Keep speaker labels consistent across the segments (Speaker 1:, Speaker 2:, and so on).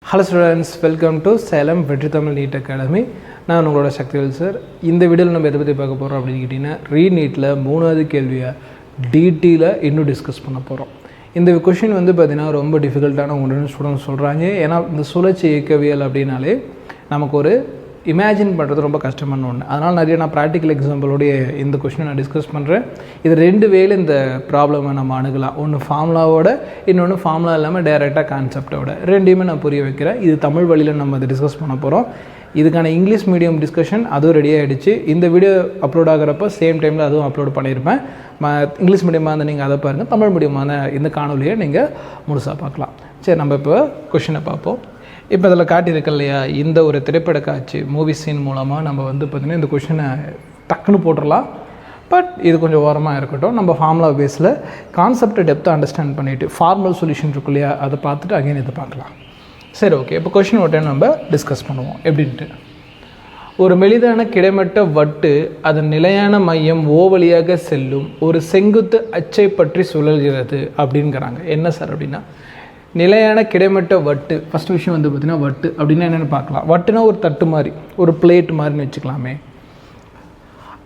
Speaker 1: Hello students, welcome to Salem வெற்றி Tamil NEET academy. நான் உங்களோட சக்திவேல் சார். இந்த வீடியோவில் நம்ம எதை பற்றி பார்க்க போகிறோம் அப்படின்னு கேட்டிங்கன்னா, ரீநீட்டில் 3வது கேள்வியை டிடியில் இன்னும் டிஸ்கஸ் பண்ண போகிறோம். இந்த கொஷின் பார்த்திங்கன்னா ரொம்ப டிஃபிகல்ட்டான ஒன்று ஸ்டூடெண்ட்ஸ் சொல்கிறாங்க. ஏன்னா இந்த சுழற்சி இயக்கவியல் அப்படின்னாலே நமக்கு ஒரு இமேஜின் பண்ணுறது ரொம்ப கஷ்டமான ஒன்று. அதனால் நிறைய நான் ப்ராக்டிக்கல் எக்ஸாம்பிளோடைய இந்த கொஷினை நான் டிஸ்கஸ் பண்ணுறேன். இது 2 வேல இந்த ப்ராப்ளமை நம்ம அணுகலாம். ஒன்று ஃபார்முலாவோட, இன்னொன்று ஃபார்முலா இல்லாமல் டைரெக்டாக கான்செப்டோட. 2யுமே நான் புரிய வைக்கிறேன். இது தமிழ் வழியில் நம்ம அதை டிஸ்கஸ் பண்ண போகிறோம். இதுக்கான இங்கிலீஷ் மீடியம் டிஸ்கஷன் அதுவும் ரெடி ஆகிடுச்சு. இந்த வீடியோ அப்லோட் ஆகிறப்போ சேம் டைமில் அதுவும் அப்லோட் பண்ணியிருப்பேன். இங்கிலீஷ் மீடியமாக இருந்தால் நீங்கள் அதை பாருங்கள், தமிழ் மீடியமான இந்த காணொலியை நீங்கள் முழுசாக பார்க்கலாம். சரி, நம்ம இப்போ கொஷினை பார்ப்போம். இப்போ அதில் காட்டியிருக்க இல்லையா, இந்த ஒரு திரைப்பட காட்சி மூவி சீன் மூலமாக நம்ம பார்த்திங்கன்னா இந்த கொஷினை டக்குன்னு போட்டுடலாம். பட் இது கொஞ்சம் ஓரமாக இருக்கட்டும். நம்ம ஃபார்முலா பேஸில் கான்செப்டை டெப்த்தாக அண்டர்ஸ்டாண்ட் பண்ணிவிட்டு ஃபார்மல் சொல்யூஷன் இருக்கு இல்லையா, அதை பார்த்துட்டு அகைன் இதை பார்க்கலாம். சரி, ஓகே. இப்போ கொஷின் ஒரு டைம் நம்ம டிஸ்கஸ் பண்ணுவோம் எப்படின்ட்டு. ஒரு மெலிதான கிடைமட்ட வட்டு அதன் நிலையான மையம் ஓ வழியாக செல்லும் ஒரு செங்குத்து அச்சை பற்றி சுழல்கிறது அப்படிங்கிறாங்க. என்ன சார் அப்படின்னா, நிலையான கிடைமட்ட வட்டு. ஃபஸ்ட் விஷயம் பார்த்திங்கன்னா வட்டு அப்படின்னா என்னென்னு பார்க்கலாம். வட்டுனா ஒரு தட்டு மாதிரி, ஒரு பிளேட் மாதிரின்னு வச்சுக்கலாமே.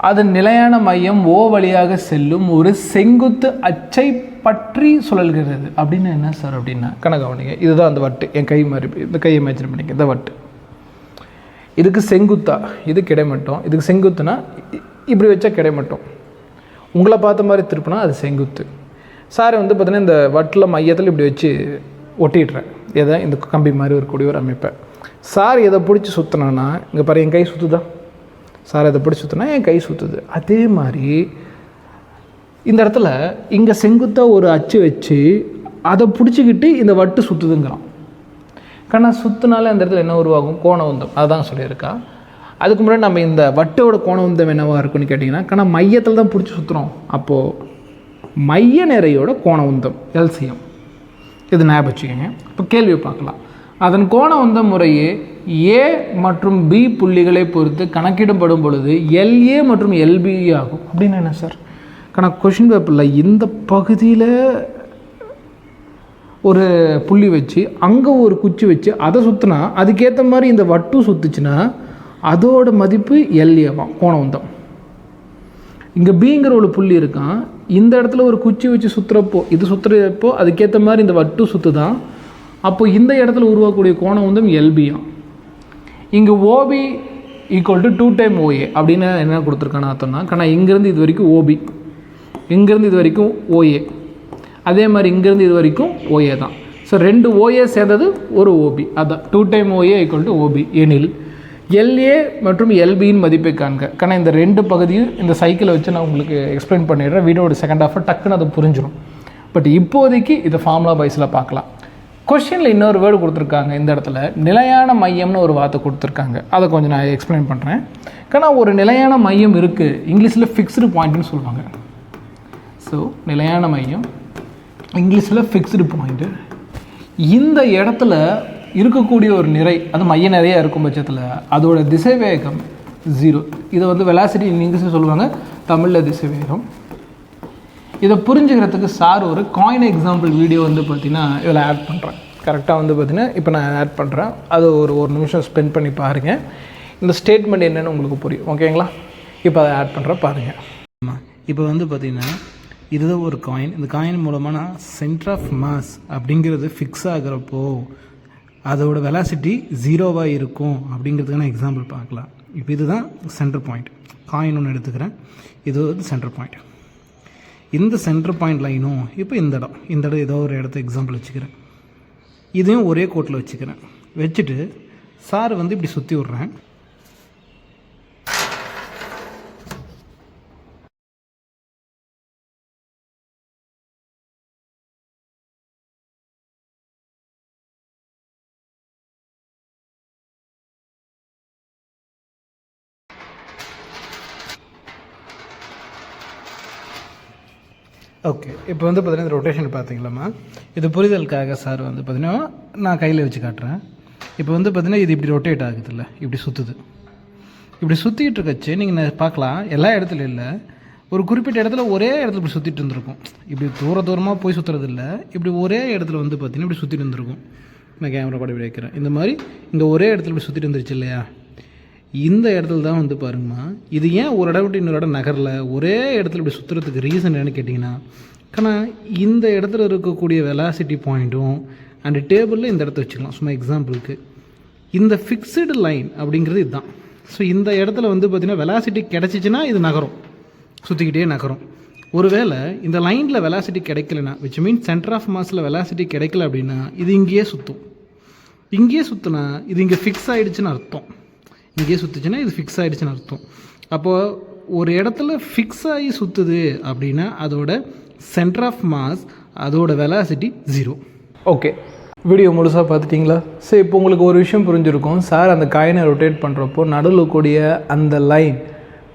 Speaker 1: அதன் நிலையான மையம் ஓ வழியாக செல்லும் ஒரு செங்குத்து அச்சை பற்றி சுழல்கிறது அப்படின்னு என்ன சார் அப்படின்னா, கவனிங்க, இதுதான் அந்த வட்டு. என் கை மாதிரி, இந்த கையை இமேஜின் பண்ணிக்க, இந்த வட்டு. இதுக்கு செங்குத்தா, இது கிடைமட்டம். இதுக்கு செங்குத்துனா இப்படி வச்சா கிடைமட்டம், உங்களை பார்த்த மாதிரி திருப்பினா அது செங்குத்து. சார் பார்த்திங்கன்னா இந்த வட்டில் மையத்தில் இப்படி வச்சு ஒட்டிடுறேன், எதை இந்த கம்பி மாதிரி இருக்கக்கூடிய ஒரு அமைப்பை. சார் எதை பிடிச்சி சுற்றினா, இங்கே பாரு என் கை சுற்றுதா, சார் எதை பிடிச்சி சுற்றினா என் கை சுற்றுது. அதே மாதிரி இந்த இடத்துல இங்கே செங்குத்தாக ஒரு அச்சு வச்சு அதை பிடிச்சிக்கிட்டு இந்த வட்டு சுற்றுதுங்கிறான். சுற்றினாலே அந்த இடத்துல என்ன உருவாகும்? கோண உந்தம். அதுதான் சொல்லியிருக்கா. அதுக்கு முன்னாடி நம்ம இந்த வட்டோட கோண உந்தம் என்னவாக இருக்குன்னு கேட்டிங்கன்னா, மையத்தில் தான் பிடிச்சி சுற்றுறோம். அப்போது மைய நிறையோட கோண உந்தம் எல்சிஎம். இது ஞாபகம் வச்சுக்கோங்க. இப்போ கேள்வி பார்க்கலாம். அதன் கோண உந்தம் முறையே ஏ மற்றும் பி புள்ளிகளை பொறுத்து கணக்கிடப்படும் பொழுது எல்ஏ மற்றும் எல்பி ஆகும் அப்படின்னு என்ன சார்? கொஷின் பேப்பரில் இந்த பகுதியில் ஒரு புள்ளி வச்சு அங்கே ஒரு குச்சி வச்சு அதை சுற்றினா அதுக்கேற்ற மாதிரி இந்த வட்டு சுற்றுச்சுன்னா அதோட மதிப்பு எல்ஏவாம், கோண உந்தம். இங்கே பிங்கிற ஒரு புள்ளி இருக்கான், இந்த இடத்துல ஒரு குச்சி வச்சு சுற்றுறப்போ, இது சுற்றுறப்போ அதுக்கேற்ற மாதிரி இந்த வட்டு சுற்று தான். அப்போது இந்த இடத்துல உருவாக்கக்கூடிய கோண உந்தம் எல்பியாம். இங்கே OP equal to 2 time OA அப்படின்னு என்ன கொடுத்துருக்கான்னு அர்த்தம்னா, இங்கேருந்து இது வரைக்கும் ஓபி, இங்கேருந்து இது வரைக்கும் ஓஏ, அதே மாதிரி இங்கேருந்து இது வரைக்கும் ஓஏ தான். ஸோ 2 ஓஏ சேர்ந்தது ஒரு ஓபி, அதான் 2 time OA equal to OP. எனில் எல்ஏ மற்றும் எல்பியின் மதிப்பை காண்க. இந்த 2 பகுதியும் இந்த சைக்கிளை வச்சு நான் உங்களுக்கு எக்ஸ்பிளைன் பண்ணிடுறேன். வீடியோட செகண்ட் ஹாஃபை டக்குன்னு அதை புரிஞ்சிடும். பட் இப்போதைக்கு இதை ஃபார்முலா பைஸில் பார்க்கலாம். கொஷினில் இன்னொரு வேர்டு கொடுத்துருக்காங்க. இந்த இடத்துல நிலையான மையம்னு ஒரு வார்த்தை கொடுத்துருக்காங்க. அதை கொஞ்சம் நான் எக்ஸ்பிளைன் பண்ணுறேன். ஒரு நிலையான மையம் இருக்குது, இங்கிலீஷில் ஃபிக்ஸ்டு பாயிண்ட்டுன்னு சொல்லுவாங்க. ஸோ நிலையான மையம் இங்கிலீஷில் ஃபிக்ஸ்டு பாயிண்ட்டு. இந்த இடத்துல இருக்கக்கூடிய ஒரு நிறை, அது மைய நிறையாக இருக்கும் பட்சத்தில் அதோட திசைவேகம் 0. இதை வெலாசிட்டி இங்கிலீஷில் சொல்லுவாங்க, தமிழில் திசைவேகம். இதை புரிஞ்சுக்கிறதுக்கு சார் ஒரு காயின் எக்ஸாம்பிள் வீடியோ பார்த்திங்கன்னா இதில் ஆட் பண்ணுறேன். கரெக்டாக பார்த்திங்கன்னா இப்போ நான் ஆட் பண்ணுறேன். அது ஒரு நிமிஷம் ஸ்பெண்ட் பண்ணி பாருங்கள். இந்த ஸ்டேட்மெண்ட் என்னென்னு உங்களுக்கு புரியும். ஓகேங்களா? இப்போ அதை ஆட் பண்ணுறேன் பாருங்கள். ஆமாம், இப்போ பார்த்திங்கன்னா இதுதான் ஒரு காயின். இந்த காயின் மூலமாக நான் சென்டர் ஆஃப் மாஸ் அப்படிங்கிறது ஃபிக்ஸ் ஆகிறப்போ அதோட வெலாசிட்டி 0வாக இருக்கும் அப்படிங்கிறதுக்கான எக்ஸாம்பிள் பார்க்கலாம். இப்போ இதுதான் சென்டர் பாயிண்ட். காயின் ஒன்று எடுத்துக்கிறேன், இது சென்டர் பாயிண்ட். இந்த சென்டர் பாயிண்ட் லைனும் இப்போ இந்த இடம் ஏதோ ஒரு இடத்த எக்ஸாம்பிள் வச்சுக்கிறேன். இதையும் ஒரே கோட்டில் வச்சுக்கிறேன். வச்சுட்டு சார் இப்படி சுற்றி விட்றேன். ஓகே, இப்போ பார்த்திங்கன்னா இந்த ரொட்டேஷன் பார்த்தீங்களாம்மா, இது புரிதலுக்காக சார் பார்த்திங்கன்னா நான் கையில் வச்சு காட்டுறேன். இப்போ பார்த்திங்கன்னா இது இப்படி ரொட்டேட் ஆகுதுல்ல, இப்படி சுற்றுது. இப்படி சுற்றிக்கிட்டு இருக்கச்சு நீங்கள் பார்க்கலாம், எல்லா இடத்துலையும் இல்லை, ஒரு குறிப்பிட்ட இடத்துல ஒரே இடத்துல இப்படி சுற்றிட்டு இருந்திருக்கும். இப்படி தூரமாக போய் சுற்றுறது இல்லை, இப்படி ஒரே இடத்துல பார்த்திங்கன்னா இப்படி சுற்றிட்டு இருந்திருக்கும். நான் கேமரா படம் இப்படி வைக்கிறேன். இந்த மாதிரி இங்கே ஒரே இடத்துல இப்படி சுற்றிட்டு வந்துருச்சு இல்லையா, இந்த இடத்துல தான் வந்து பாருங்கம்மா, இது ஏன் ஒரு இடம் விட்டு இன்னொரு இடம் நகரில் ஒரே இடத்துல இப்படி சுற்றுறதுக்கு ரீசன் என்னென்னு கேட்டிங்கன்னா, ஆனால் இந்த இடத்துல இருக்கக்கூடிய வெலாசிட்டி பாயிண்ட்டும் அண்டு டேபிளில் இந்த இடத்த வச்சுக்கலாம். சும்மா எக்ஸாம்பிளுக்கு இந்த ஃபிக்ஸ்டு லைன் அப்படிங்கிறது இதுதான். ஸோ இந்த இடத்துல வந்து பார்த்திங்கன்னா வெலாசிட்டி கிடச்சிச்சின்னா இது நகரும், சுற்றிக்கிட்டே நகரும். ஒருவேளை இந்த லைனில் வெலாசிட்டி கிடைக்கலனா, விச் மீன்ஸ் சென்டர் ஆஃப் மாஸில் வெலாசிட்டி கிடைக்கல அப்படின்னா இது இங்கேயே சுற்றும். இங்கேயே சுற்றினா இது இங்கே ஃபிக்ஸ் ஆகிடுச்சுன்னு அர்த்தம். இங்கேயே சுற்றுச்சுன்னா இது ஃபிக்ஸ் ஆகிடுச்சுன்னு அர்த்தம். அப்போது ஒரு இடத்துல ஃபிக்ஸ் ஆகி சுற்றுது அப்படின்னா அதோட சென்டர் ஆஃப் மாஸ், அதோட வெலாசிட்டி 0. ஓகே, வீடியோ முழுசாக பார்த்துட்டிங்களா? ஸோ இப்போ உங்களுக்கு ஒரு விஷயம் புரிஞ்சிருக்கும். சார் அந்த காயினை ரொட்டேட் பண்ணுறப்போ நடுவில் கூடிய அந்த லைன்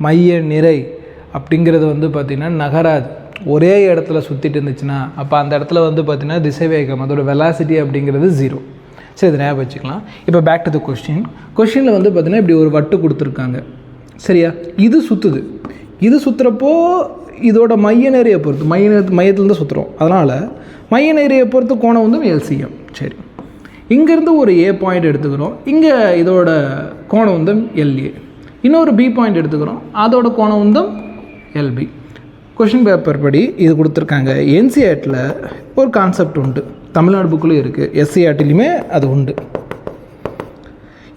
Speaker 1: மைய நிறை அப்படிங்கிறது வந்து பார்த்திங்கன்னா நகராது, ஒரே இடத்துல சுற்றிட்டு இருந்துச்சுன்னா அப்போ அந்த இடத்துல வந்து பார்த்திங்கன்னா திசைவேகம், அதோட வெலாசிட்டி அப்படிங்கிறது 0. சரி, இது ஞாபகம் வச்சுக்கலாம். இப்போ பேக் டு த கொஷினில் வந்து பார்த்திங்கன்னா இப்படி ஒரு வட்டு கொடுத்துருக்காங்க சரியா, இது சுற்றுது. இது சுற்றுறப்போ இதோட மைய நிறையை பொறுத்து மையத்துலேருந்து சுற்றுறோம், அதனால் மைய நிறையை பொறுத்து கோணம் வந்து LCM. சரி, இங்கேருந்து ஒரு A பாயிண்ட் எடுத்துக்கிறோம், இங்கே இதோட கோணம் வந்து LA. இன்னொரு B பாயிண்ட் எடுத்துக்கிறோம், அதோட கோணம் வந்து LB. கொஷின் பேப்பர் படி இது கொடுத்துருக்காங்க. NCERTல ஒரு கான்செப்ட் உண்டு, தமிழ்நாடு புக்கில் இருக்குது, SCERTலையுமே அது உண்டு.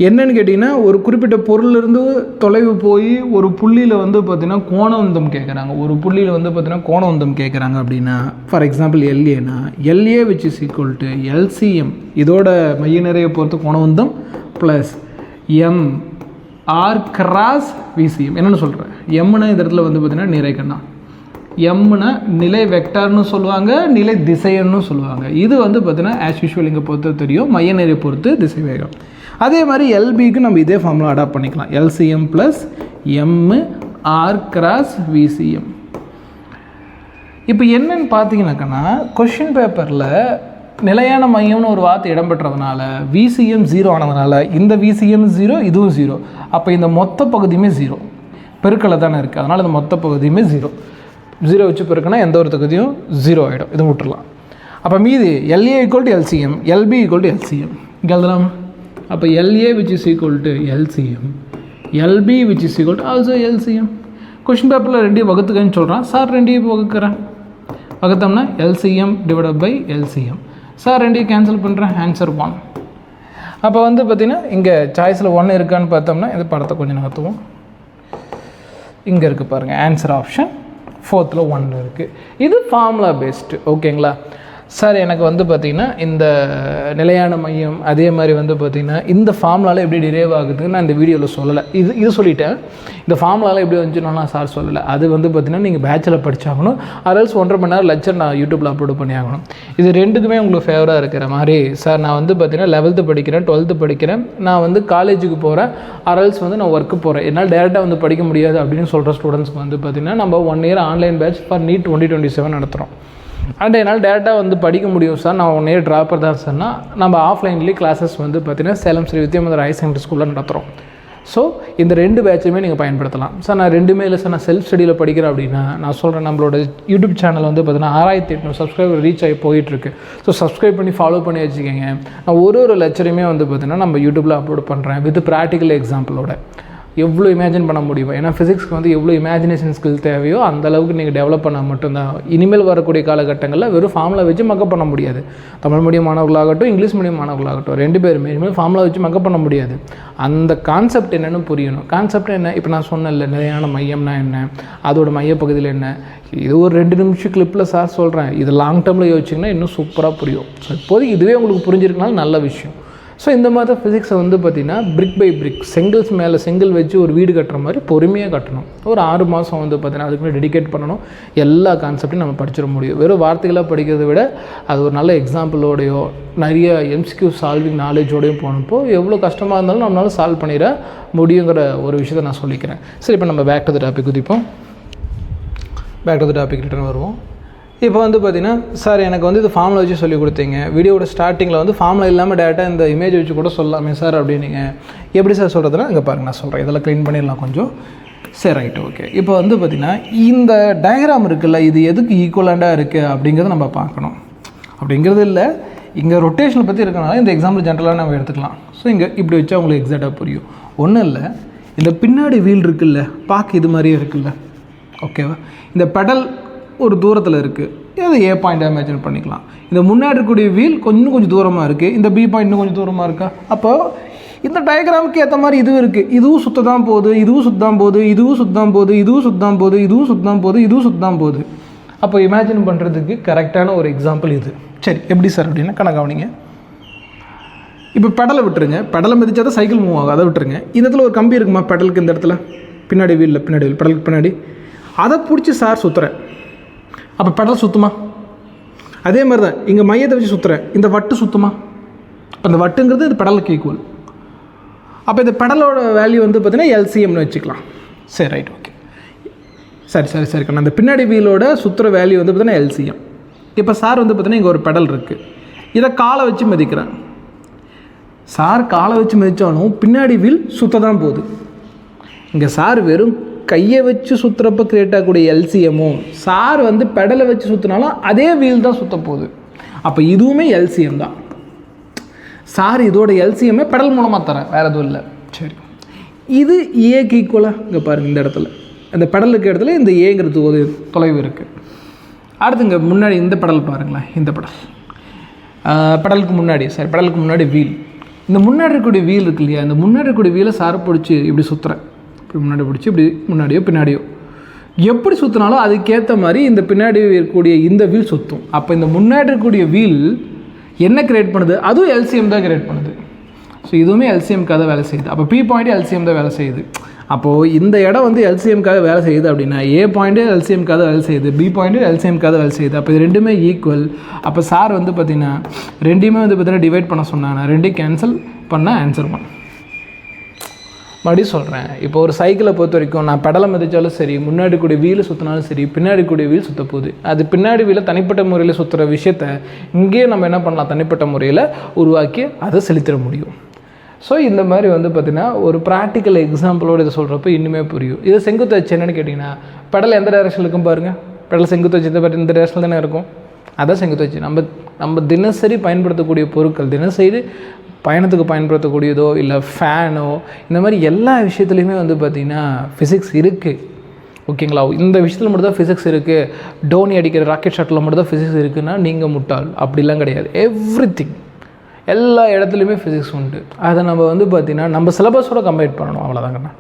Speaker 1: என்னன்னு கேட்டிங்கன்னா, ஒரு குறிப்பிட்ட பொருளிலிருந்து தொலைவு போய் ஒரு புள்ளியில் வந்து பார்த்திங்கன்னா கோணவந்தம் கேட்குறாங்க. ஒரு புள்ளியில் வந்து பார்த்திங்கன்னா கோணவந்தம் கேட்குறாங்க அப்படின்னா, ஃபார் எக்ஸாம்பிள் LAனா LA which is equal to LCM, இதோட மைய நிறையை பொறுத்து கோணவந்தம் ப்ளஸ் MR கிராஸ் VCM. என்னென்னு சொல்கிறேன், எம்னா இந்த இடத்துல வந்து பார்த்திங்கன்னா நிறைக்கண்ணா, எம்னா நிலை வெக்டார்னு சொல்லுவாங்க, நிலை திசைன்னு சொல்லுவாங்க. இது வந்து பார்த்திங்கன்னா ஆஸ் யூஷுவல் இங்கே பொறுத்த தெரியும், மைய நிறையை பொறுத்து திசை வேகம். அதே மாதிரி LBக்கு நம்ம இதே ஃபார்முலா அடாப்ட் பண்ணிக்கலாம், LCM plus MR cross VCM. இப்போ என்னன்னு பார்த்தீங்கன்னாக்கன்னா, கொஷின் பேப்பரில் நிலையான மையம்னு ஒரு வார்த்தை இடம்பெற்றதுனால VCM 0 ஆனதுனால இந்த VCM 0, இதுவும் 0. அப்போ இந்த மொத்த பகுதியுமே 0, பெருக்கலை தானே இருக்குது, அதனால் இந்த மொத்த பகுதியுமே 0 வச்சு பெருக்கினா எந்த ஒரு தொகுதியும் 0 ஆகிடும். இதை விட்டுடலாம். அப்போ மீதி LA equal to LCM, LB equal to LCM இங்கே எழுதலாம். அப்போ LA which is equal to LCM, LB which is equal to also LCM. Question பேப்பரில் ரெண்டையும் வகுத்துக்கன்னு சொல்கிறான் சார், ரெண்டையும் வகுக்கிறேன். வகுத்தோம்னா LCM divide by LCM. Sir ரெண்டையும் கேன்சல் பண்ணுறேன், ஆன்சர் 1. அப்போ வந்து பார்த்திங்கன்னா இங்கே சாய்ஸில் 1 இருக்கான்னு பார்த்தோம்னா இந்த படத்தை கொஞ்சம் நகர்த்துவோம். இங்கே இருக்குது பாருங்கள், ஆன்சர் ஆப்ஷன் 4th 1 இருக்குது. இது ஃபார்முலா பேஸ்டு. ஓகேங்களா சார், எனக்கு வந்து பார்த்திங்கன்னா இந்த நிலையான மையம் அதே மாதிரி வந்து பார்த்திங்கன்னா இந்த ஃபார்முலாவில் எப்படி டிரைவ் ஆகுதுன்னு நான் இந்த வீடியோவில் சொல்லலை. இது சொல்லிட்டேன். இந்த ஃபார்முலாவில் எப்படி வந்துச்சுன்னா சார் சொல்லலை. அது வந்து பார்த்திங்கன்னா நீங்கள் பேச்சில் படித்தாகணும், அரல்ஸ் 1.5 மணி நேரம் லெக்சர் நான் யூடியூப்பில் அப்லோட் பண்ணி ஆகணும். இது ரெண்டுக்குமே உங்களுக்கு ஃபேவராக இருக்கிற மாதிரி, சார் நான் வந்து பார்த்திங்கன்னா 11th படிக்கிறேன், 12th படிக்கிறேன், நான் வந்து காலேஜுக்கு போகிறேன், அரல்ஸ் வந்து நான் ஒர்க்கு போகிறேன், என்னால் டேரெக்டாக வந்து படிக்க முடியாது அப்படின்னு சொல்கிற ஸ்டூடெண்ட்ஸ்க்கு வந்து பார்த்திங்கன்னா நம்ம 1 year online batch for NEET 2027 நடத்துகிறோம். அண்ட் என்னால் டேரெக்டாக வந்து படிக்க முடியும் சார், நான் 1 year ட்ராப்பர் தான் சார்னா நம்ம ஆஃப்லைன்லேயே கிளாஸஸ் வந்து பார்த்திங்கன்னா சேலம் ஸ்ரீ வித்யாமந்தர் ஹையர் செகண்டரி ஸ்கூலில் நடத்துகிறோம். ஸோ இந்த 2 பேட்சுமே நீங்கள் பயன்படுத்தலாம். சார் நான் 2மே இல்லை சார், நான் செல்ஃப் ஸ்டடியில் படிக்கிறேன் அப்படின்னா நான் சொல்கிறேன், நம்மளோட யூடியூப் சேனல் வந்து பார்த்திங்கன்னா 6800 சப்ஸ்கிரைபர் ரீச் ஆகி போயிட்டுருக்கு. ஸோ சப்ஸ்கிரைப் பண்ணி ஃபாலோ பண்ணி வச்சுக்கோங்க. நான் ஒரு லெக்சரையுமே வந்து பார்த்திங்கன்னா நம்ம யூடியூப்பில் அப்லோட் பண்ணுறேன் வித் ப்ராக்டிக்கல் எக்ஸாம்பிளோட. எவ்வளோ இமேஜின் பண்ண முடியும், ஏன்னா ஃபிசிக்ஸ்க்கு வந்து எவ்வளோ இமேஜினேஷன் ஸ்கில் தேவையோ அந்த அளவுக்கு நீங்கள் டெவலப் பண்ணால் மட்டும்தான். இனிமேல் வரக்கூடிய காலகட்டங்களில் வெறும் ஃபார்முலா வச்சு மக்கப் பண்ண முடியாது. தமிழ் மீடியம் மாணவர்களாகட்டும், இங்கிலீஷ் மீடியம் மாணவர்களாகட்டும், 2 பேருமே இனிமேல் ஃபார்முலா வச்சு மக்கப் பண்ண முடியாது. அந்த கான்செப்ட் என்னென்னு புரியணும். கான்செப்ட் என்ன, இப்போ நான் சொன்னேன்ல நிலையான மையம்னா என்ன, அதோட மையப்பகுதியில் என்ன, இது ஒரு 2 நிமிஷம் கிளிப்பில் சார் சொல்கிறேன். இது லாங் டேர்மில் யோசிச்சிங்கன்னா இன்னும் சூப்பராக புரியும். ஸோ இப்போதைக்கு இதுவே உங்களுக்கு புரிஞ்சிருக்கனால நல்ல விஷயம். ஸோ இந்த மாதிரி தான் ஃபிசிக்ஸை வந்து பார்த்திங்கன்னா பிரிக் பை பிரிக், செங்கல்ஸ் மேலே செங்கல் வச்சு ஒரு வீடு கட்டுற மாதிரி பொறுமையாக கட்டணும். ஒரு 6 மாதம் வந்து பார்த்திங்கன்னா அதுக்குமே டெடிகேட் பண்ணணும். எல்லா கான்செப்டையும் நம்ம படிச்சிட முடியும். வெறும் வார்த்தைகளாக படிக்கிறத விட அது ஒரு நல்ல எக்ஸாம்பிளோடையோ நிறைய MCQ சால்விங் நாலேஜோடையும் போனப்போ எவ்வளோ கஷ்டமாக இருந்தாலும் நம்மளால சால்வ் பண்ணிட முடியுங்கிற ஒரு விஷயத்தை நான் சொல்லிக்கிறேன். சரி, இப்போ நம்ம பேக் டு த டாபிக் குதிப்போம். Back to the topic return வருவோம். இப்போ வந்து பார்த்திங்கன்னா சார் எனக்கு வந்து இது ஃபார்முலா வச்சு சொல்லி கொடுத்தீங்க, வீடியோட ஸ்டார்டிங்கில் வந்து ஃபார்முலா இல்லாமல் டேரெக்டாக இந்த இமேஜ் வச்சு கூட சொல்லலாமே சார் அப்படின்னீங்க. எப்படி சார் சொல்கிறதுனா இங்கே பாருங்கள், நான் சொல்கிறேன், இதெல்லாம் க்ளீன் பண்ணிடலாம் கொஞ்சம். சரி, ரைட்டு, ஓகே. இப்போ வந்து பார்த்திங்கன்னா இந்த டயக்ராம் இருக்குல்ல, இது எதுக்கு ஈக்குவலண்ட்டாக இருக்குது அப்படிங்கிறத நம்ம பார்க்கணும். அப்படிங்கிறது இல்லை, இங்கே ரொட்டேஷனை பற்றி இருக்கனால இந்த எக்ஸாம்பிள் ஜென்ரலாக நம்ம எடுத்துக்கலாம். ஸோ இங்கே இப்படி வச்சா உங்களுக்கு எக்ஸாக்டாக புரியும். ஒன்றும் இல்லை, இந்த பின்னாடி வீல் இருக்குல்ல, பார்க்க இது மாதிரியே இருக்குல்ல, ஓகேவா? இந்த பெடல் ஒரு தூரத்தில் இருக்குது, அதை ஏ பாயிண்ட்டாக இமேஜின் பண்ணிக்கலாம். இந்த முன்னாடி இருக்கக்கூடிய வீல் கொஞ்சம் தூரமாக இருக்குது, இந்த பி பாயிண்ட் இன்னும் கொஞ்சம் தூரமாக இருக்கா. அப்போது இந்த டயக்ராமுக்கு ஏற்ற மாதிரி இதுவும் இருக்குது. இதுவும் சுத்த தான் போகுது, இதுவும் சுத்தான் போகுது, இதுவும் சுத்தான் போகுது, இதுவும் சுத்தான் போகுது, இதுவும் சுத்தான் போகுது, இதுவும் சுத்தான் போகுது. அப்போ இமேஜின் பண்ணுறதுக்கு கரெக்டான ஒரு எக்ஸாம்பிள் இது. சரி, எப்படி சார் அப்படின்னா கணக்காவனிங்க. இப்போ பெடலை விட்டுருங்க, பெடலை மிதிச்சா தான் சைக்கிள் மூவ் ஆகும், அதை விட்டுருங்க. இந்த இடத்துல ஒரு கம்பி இருக்குமா பெடலுக்கு, இந்த இடத்துல பின்னாடி வீலில் பெடலுக்கு பின்னாடி அதை பிடிச்சி சார் சுற்றுறேன். அப்போ பெடல் சுற்றுமா? அதே மாதிரி தான் இங்கே மையத்தை வச்சு சுற்றுறேன், இந்த வட்டு சுற்றுமா? இப்போ இந்த வட்டுங்கிறது இது பெடலுக்கு ஈக்குவல். அப்போ இந்த பெடலோட வேல்யூ வந்து பார்த்தீங்கன்னா எல்சிஎம்னு வச்சுக்கலாம். சரி, ரைட், ஓகே. சரி கண்ணா, அந்த பின்னாடி வீலோட சுற்றுற வேல்யூ வந்து பார்த்தீங்கன்னா எல்சிஎம். இப்போ சார் வந்து பார்த்தீங்கன்னா இங்கே ஒரு பெடல் இருக்குது, இதை காலை வச்சு மிதிக்கிறேன். சார் காலை வச்சு மிதித்தாலும் பின்னாடி வீல் சுத்த தான் போகுது. இங்கே சார் வெறும் கையை வச்சு சுற்றுறப்ப கிரியேட் ஆகக்கூடிய எல்சிஎம்மும் சார் வந்து பெடலை வச்சு சுற்றினாலும் அதே வீல் தான் சுற்ற போகுது. அப்போ இதுவுமே எல்சிஎம் தான். சார் இதோட எல்சிஎம்மே பெடல் மூலமாக தரேன், வேறு எதுவும் இல்லை. சரி, இது ஏக்கு ஈக்குவலாக இங்கே பாருங்கள், இந்த இடத்துல அந்த பெடலுக்கு இடத்துல இந்த ஏங்கிறது ஒரு தொலைவு இருக்குது. அடுத்து இங்கே முன்னாடி இந்த பெடல் பாருங்களேன், இந்த பெடலுக்கு முன்னாடி, சரி பெடலுக்கு முன்னாடி வீல், இந்த முன்னாடி இருக்கக்கூடிய வீல் இருக்கு இல்லையா, இந்த முன்னாடி இருக்கக்கூடிய வீலை சாரை பிடிச்சி இப்படி சுற்றுறேன், இப்படி முன்னாடி பிடிச்சி இப்படி முன்னாடியோ பின்னாடியோ எப்படி சுற்றினாலும் அதுக்கேற்ற மாதிரி இந்த பின்னாடி இருக்கக்கூடிய இந்த வீல் சுற்றும். அப்போ இந்த முன்னாடி இருக்கக்கூடிய வீல் என்ன கிரியேட் பண்ணுது, அதுவும் எல்சிஎம் தான் கிரியேட் பண்ணுது. ஸோ இதுவுமே எல்சிஎம்காக தான் வேலை செய்யுது. அப்போ பி பாயிண்ட் எல்சிஎம் தான் வேலை செய்யுது. அப்போது இந்த இடம் வந்து எல்சிஎம்காக வேலை செய்யுது அப்படின்னா ஏ பாயிண்ட்டு எல்சிஎம்காக வேலை செய்யுது, பி பாயிண்ட்டு எல்சிஎம்காக வேலை செய்யுது. அப்போ இது ரெண்டுமே ஈக்குவல். அப்போ சார் வந்து பார்த்திங்கன்னா ரெண்டையுமே வந்து பார்த்தீங்கன்னா டிவைட் பண்ண சொன்னாங்க, ரெண்டையும் கேன்சல் பண்ண ஆன்சர் பண்ண. மறுபடியும் சொல்கிறேன், இப்போ ஒரு சைக்கிளை பொறுத்த வரைக்கும் நான் பெடலை மிதித்தாலும் சரி, முன்னாடி கூடிய வீல் சுற்றினாலும் சரி, பின்னாடி கூடிய வீல் சுற்ற போகுது. அது பின்னாடி வீலை தனிப்பட்ட முறையில் சுற்றுற விஷயத்த இங்கேயே நம்ம என்ன பண்ணலாம், தனிப்பட்ட முறையில் உருவாக்கி அதை செலுத்திட முடியும். ஸோ இந்த மாதிரி வந்து பார்த்திங்கன்னா ஒரு ப்ராக்டிக்கல் எக்ஸாம்பிளோடு இதை சொல்கிறப்ப இன்னுமே புரியும். இதை செங்குத்து வச்சு என்னென்னு கேட்டிங்கன்னா, பெடல் எந்த டைரக்ஷன் இருக்கும் பாருங்கள், பெடல் செங்குத்து வச்சு இந்த டைரக்ஷனில் தானே இருக்கும், அதான் செங்குத்து வச்சு. நம்ம தினசரி பயன்படுத்தக்கூடிய பொருட்கள், தினசரி பயணத்துக்கு பயன்படுத்தக்கூடியதோ இல்லை ஃபேனோ, இந்த மாதிரி எல்லா விஷயத்துலையுமே வந்து பார்த்திங்கன்னா ஃபிசிக்ஸ் இருக்குது, ஓகேங்களா? இந்த விஷயத்தில் மட்டும் தான் ஃபிசிக்ஸ் இருக்குது, டோனி அடிக்கிற ராக்கெட் ஷாட்டில் மட்டும் தான் ஃபிசிக்ஸ் இருக்குன்னா நீங்கள் முட்டாள். அப்படிலாம் கிடையாது. எவ்ரிதிங், எல்லா இடத்துலையுமே ஃபிசிக்ஸ் உண்டு. அதை நம்ம வந்து பார்த்திங்கன்னா நம்ம சிலபஸோடு கம்பைன் பண்ணணும், அவ்வளோதாங்கண்ணா,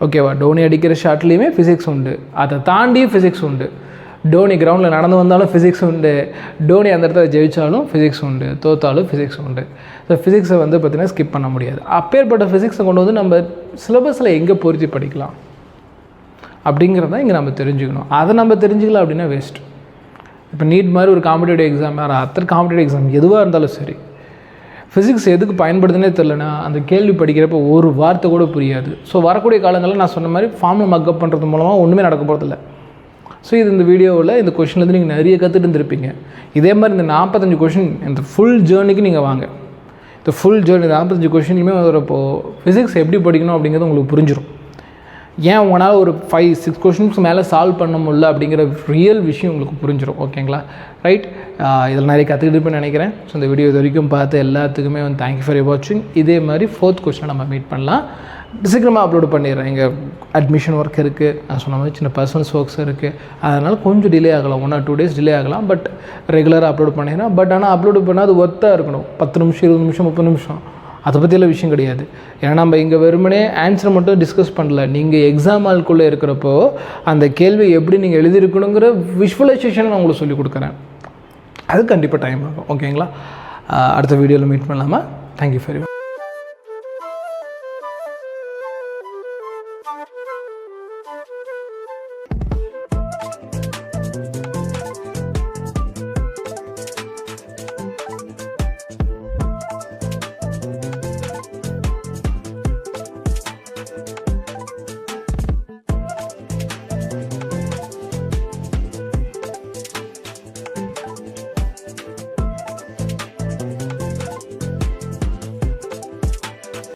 Speaker 1: ஓகேவா? டோனி அடிக்கிற ஷாட்லேயுமே ஃபிசிக்ஸ் உண்டு, அதை தாண்டி ஃபிசிக்ஸ் உண்டு. டோனி கிரவுண்டில் நடந்து வந்தாலும் ஃபிசிக்ஸ் உண்டு, டோனி அந்த இடத்துல ஜெயித்தாலும் ஃபிசிக்ஸ் உண்டு, தோத்தாலும் ஃபிசிக்ஸ் உண்டு. ஸோ ஃபிசிக்ஸை வந்து பார்த்திங்கன்னா ஸ்கிப் பண்ண முடியாது. அப்பேற்பட்ட ஃபிசிக்ஸை கொண்டு வந்து நம்ம சிலபஸில் எங்கே பொருத்தி படிக்கலாம் அப்படிங்கிறத இங்கே நம்ம தெரிஞ்சுக்கணும். அதை நம்ம தெரிஞ்சுக்கலாம் அப்படின்னா வேஸ்ட்டு. இப்போ நீட் மாதிரி ஒரு காம்படிட்டிவ் எக்ஸாம், அத்தனை காம்படிட்டிவ் எக்ஸாம் எதுவாக இருந்தாலும் சரி, ஃபிசிக்ஸ் எதுக்கு பயன்படுதுன்னே தெரிலனா அந்த கேள்வி படிக்கிறப்போ ஒரு வார்த்தை கூட புரியாது. ஸோ வரக்கூடிய காலங்களில் நான் சொன்ன மாதிரி ஃபார்மில் மக்கப் பண்ணுறது மூலமாக ஒன்றுமே நடக்க போகிறதில்ல. ஸோ இது இந்த வீடியோவில் இந்த கொஷின்லேருந்து நீங்கள் நிறைய கற்றுட்டு இருந்திருப்பீங்க. இதே மாதிரி இந்த 45 கொஷின் இந்த ஃபுல் ஜேர்னிக்கு நீங்கள் வாங்க. இந்த ஃபுல் ஜேர்னி 45 கொஷின்லையுமே வரப்போ ஃபிசிக்ஸ் எப்படி படிக்கணும் அப்படிங்கிறது உங்களுக்கு புரிஞ்சிடும். ஏன் உங்களால் ஒரு 5-6 கொஷின்ஸ் மேலே சால்வ் பண்ண முடியல அப்படிங்கிற ரியல் விஷயம் உங்களுக்கு புரிஞ்சிடும், ஓகேங்களா? ரைட், இதில் நிறைய கற்றுக்கிட்டு நினைக்கிறேன். ஸோ இந்த வீடியோ இது வரைக்கும் பார்த்து எல்லாத்துக்குமே வந்து தேங்க்யூ ஃபார் வாட்சிங். இதே மாதிரி 4th கொஷினை நம்ம மீட் பண்ணலாம். சீக்கிரமாக அப்லோட் பண்ணிடுறேன். இங்கே அட்மிஷன் ஒர்க் இருக்குது, நான் சொன்ன மாதிரி சின்ன பர்சனல்ஸ் ஒர்க்ஸ் இருக்குது, அதனால் கொஞ்சம் டிலே ஆகலாம், 1 or 2 days டிலே ஆகலாம். பட் ரெகுலராக அப்லோட் பண்ணிடுறேன். பட் ஆனால் அப்லோட் பண்ணால் அது ஒர்த்தாக இருக்கணும். 10 நிமிஷம் 20 நிமிஷம் 30 நிமிஷம் அதை பற்றியெல்லாம் விஷயம் கிடையாது. ஏன்னா நம்ம இங்கே வெறுமனே ஆன்சரை மட்டும் டிஸ்கஸ் பண்ணல, நீங்கள் எக்ஸாம் ஹால்குள்ளே இருக்கிறப்போ அந்த கேள்வி எப்படி நீங்கள் எழுதியிருக்கணுங்கிற விஷுவலைசேஷன் நான் உங்களுக்கு சொல்லிக் கொடுக்குறேன். அது கண்டிப்பாக டைம் ஆகும், ஓகேங்களா? அடுத்த வீடியோவில் மீட் பண்ணலாமா? Thank you for